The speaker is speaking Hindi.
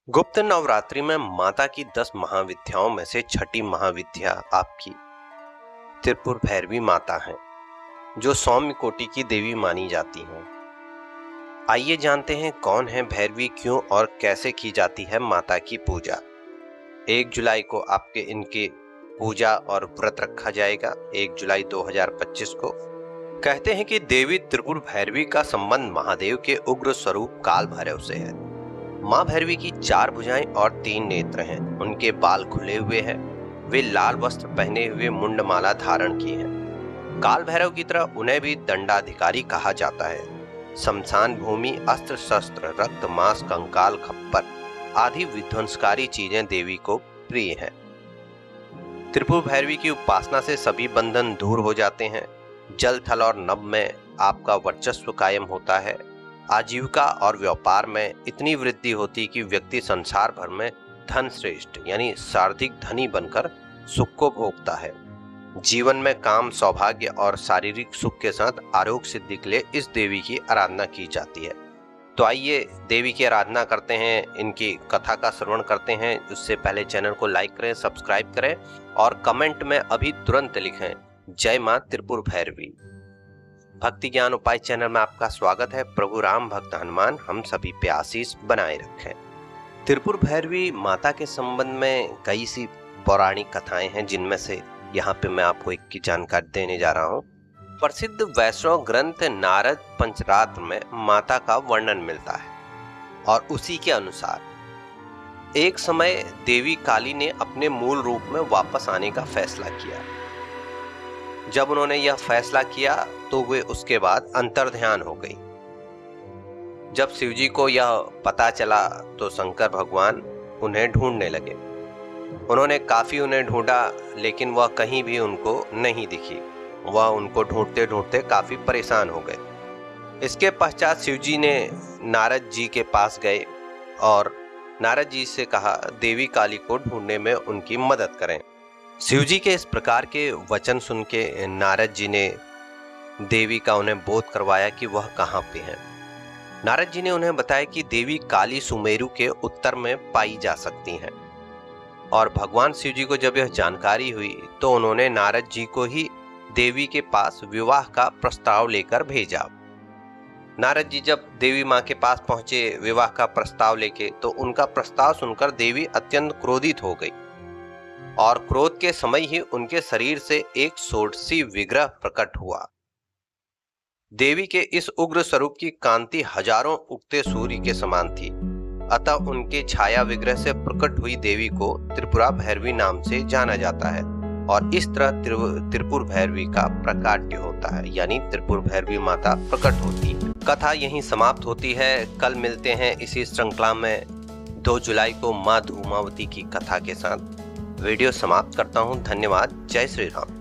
गुप्त नवरात्रि में माता की 10 महाविद्याओं में से छठी महाविद्या आपकी त्रिपुर भैरवी माता है, जो सौम्य कोटि की देवी मानी जाती हैं। आइए जानते हैं कौन है भैरवी, क्यों और कैसे की जाती है माता की पूजा। 1 जुलाई को आपके इनके पूजा और व्रत रखा जाएगा। 1 जुलाई 2025 को कहते हैं कि देवी त्रिपुर भैरवी का संबंध महादेव के उग्र स्वरूप काल भैरव से है। मां भैरवी की 4 भुजाएं और 3 नेत्र हैं। उनके बाल खुले हुए हैं। वे लाल वस्त्र पहने हुए मुंडमाला धारण किए हैं। काल भैरव की तरह उन्हें भी दंडाधिकारी कहा जाता है। शमशान भूमि, अस्त्र शस्त्र, रक्त, मांस, कंकाल, खप्पर आदि विध्वंसकारी चीजें देवी को प्रिय हैं। त्रिपुर भैरवी की उपासना से सभी बंधन दूर हो जाते हैं। जल, थल और नभ में आपका वर्चस्व कायम होता है। आजीविका और व्यापार में इतनी वृद्धि होती कि व्यक्ति संसार भर में धन श्रेष्ठ यानी सर्वाधिक धनी बनकर सुख को भोगता है। जीवन में काम, सौभाग्य और शारीरिक सुख के साथ आरोग्य सिद्धि के लिए इस देवी की आराधना की जाती है। तो आइए देवी की आराधना करते हैं, इनकी कथा का श्रवण करते हैं। उससे पहले चैनल को लाइक करें, सब्सक्राइब करें और कमेंट में अभी तुरंत लिखें जय मां त्रिपुर भैरवी। भक्ति ज्ञान उपाय चैनल में आपका स्वागत है। प्रभु राम भक्त हनुमान हम सभी पे आशीष बनाए रखें। त्रिपुर भैरवी माता के संबंध में कई सी पौराणिक कथाएं हैं, जिनमें से यहाँ पे मैं आपको एक की जानकारी देने जा रहा हूँ। प्रसिद्ध वैष्णव ग्रंथ नारद पंचरात्र में माता का वर्णन मिलता है और उसी के अनुसार एक समय देवी काली ने अपने मूल रूप में वापस आने का फैसला किया। जब उन्होंने यह फैसला किया तो वे उसके बाद अंतर्ध्यान हो गई। जब शिवजी को यह पता चला तो शंकर भगवान उन्हें ढूंढने लगे। उन्होंने काफी उन्हें ढूंढा, लेकिन वह कहीं भी उनको नहीं दिखी। वह उनको ढूंढते ढूंढते काफी परेशान हो गए। इसके पश्चात शिवजी ने नारद जी के पास गए और नारद जी से कहा देवी काली को ढूंढने में उनकी मदद करें। शिवजी के इस प्रकार के वचन सुन के नारद जी ने देवी का उन्हें बोध करवाया कि वह कहाँ पे है। नारद जी ने उन्हें बताया कि देवी काली सुमेरु के उत्तर में पाई जा सकती हैं। और भगवान शिव जी को जब यह जानकारी हुई तो उन्होंने नारद जी को ही देवी के पास विवाह का प्रस्ताव लेकर भेजा। नारद जी जब देवी माँ के पास पहुंचे विवाह का प्रस्ताव लेके, तो उनका प्रस्ताव सुनकर देवी अत्यंत क्रोधित हो गई और क्रोध के समय ही उनके शरीर से एक षोडशी विग्रह प्रकट हुआ। देवी के इस उग्र स्वरूप की कांति हजारों उगते सूर्य के समान थी। अतः उनके छाया विग्रह से प्रकट हुई देवी को त्रिपुरा भैरवी नाम से जाना जाता है और इस तरह त्रिपुर भैरवी का प्रकाट्य होता है, यानी त्रिपुर भैरवी माता प्रकट होती है। कथा यहीं समाप्त होती है। कल मिलते हैं इसी श्रृंखला में 2 जुलाई को मां धूमावती की कथा के साथ। वीडियो समाप्त करता हूं। धन्यवाद। जय श्री राम।